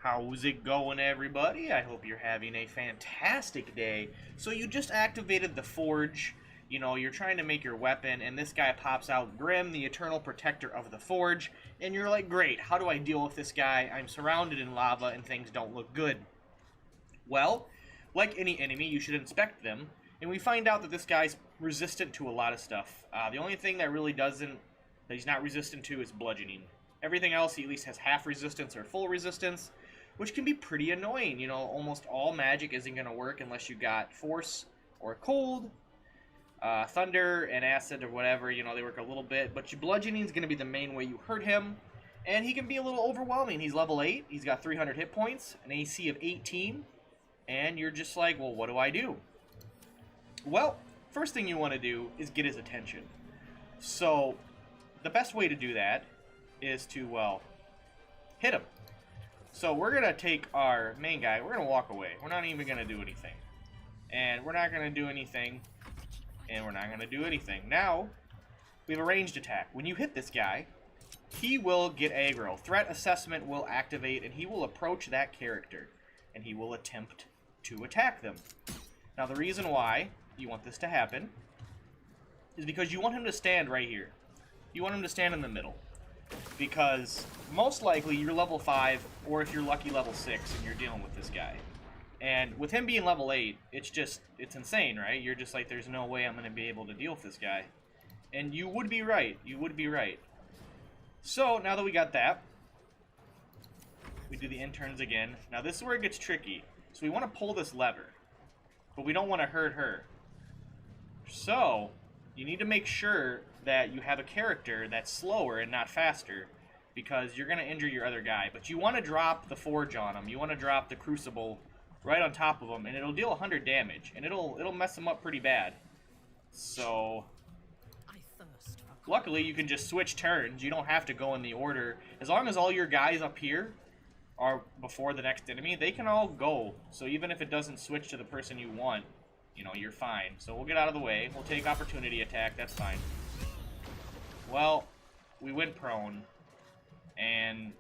How's it going, everybody? I hope you're having a fantastic day. So you just activated the Forge. You know, you're trying to make your weapon, and this guy pops out, Grym, the eternal protector of the Forge, and you're like, great, how do I deal with this guy? I'm surrounded in lava, and things don't look good. Well, like any enemy, you should inspect them, and we find out that this guy's resistant to a lot of stuff. The only thing that really that he's not resistant to is bludgeoning. Everything else, he at least has half resistance or full resistance, which can be pretty annoying. You know, almost all magic isn't going to work unless you got force or cold, thunder and acid or whatever. You know, they work a little bit, but your bludgeoning is going to be the main way you hurt him, and he can be a little overwhelming. He's level 8, he's got 300 hit points, an AC of 18, and you're just like, well, what do I do? Well, first thing you want to do is get his attention. So, the best way to do that is to, well, hit him. So we're going to take our main guy, we're going to walk away. We're not even going to do anything. And we're not going to do anything. And we're not going to do anything. Now, we have a ranged attack. When you hit this guy, he will get aggro. Threat assessment will activate, and he will approach that character. And he will attempt to attack them. Now, the reason why you want this to happen is because you want him to stand right here. You want him to stand in the middle. Because most likely you're level 5, or if you're lucky level 6 and you're dealing with this guy. And with him being level 8, it's insane, right? You're just like, there's no way I'm going to be able to deal with this guy. And you would be right. You would be right. So, now that we got that, we do the interns again. Now this is where it gets tricky. So we want to pull this lever, but we don't want to hurt her. So, you need to make sure that you have a character that's slower and not faster, because you're going to injure your other guy. But you want to drop the Forge on him. You want to drop the Crucible right on top of him, and it'll deal 100 damage, and it'll mess him up pretty bad. So, luckily you can just switch turns. You don't have to go in the order. As long as all your guys up here are before the next enemy, they can all go. So even if it doesn't switch to the person you want, you know, you're fine. So we'll get out of the way. We'll take opportunity attack. That's fine. Well, we went prone, and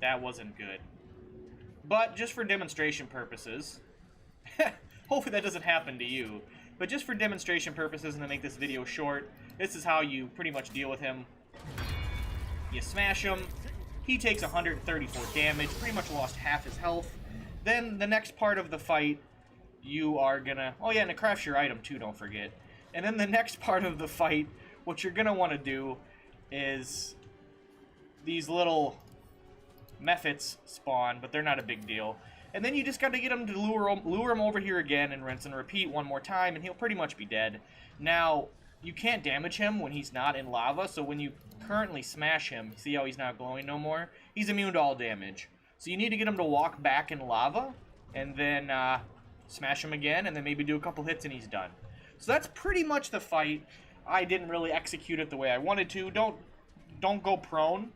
that wasn't good. But just for demonstration purposes, hopefully that doesn't happen to you, but just for demonstration purposes and to make this video short, this is how you pretty much deal with him. You smash him, he takes 134 damage, pretty much lost half his health. Then the next part of the fight, you are gonna... Oh yeah, and it crafts your item too, don't forget. And then the next part of the fight, what you're gonna want to do is these little mephits spawn, but they're not a big deal. And then you just got to get him to lure him over here again and rinse and repeat one more time, and he'll pretty much be dead. Now, you can't damage him when he's not in lava, so when you currently smash him, see how he's not glowing no more? He's immune to all damage. So you need to get him to walk back in lava, and then smash him again, and then maybe do a couple hits and he's done. So that's pretty much the fight. I didn't really execute it the way I wanted to. Don't go prone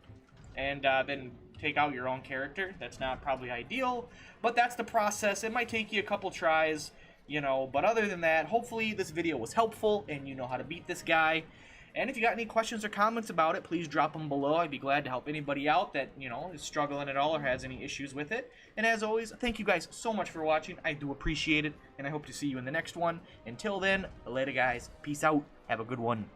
and then take out your own character. That's not probably ideal, but that's the process. It might take you a couple tries, you know, but other than that, hopefully this video was helpful and you know how to beat this guy. And if you got any questions or comments about it, please drop them below. I'd be glad to help anybody out that, you know, is struggling at all or has any issues with it. And as always, thank you guys so much for watching. I do appreciate it, and I hope to see you in the next one. Until then, later guys. Peace out. Have a good one.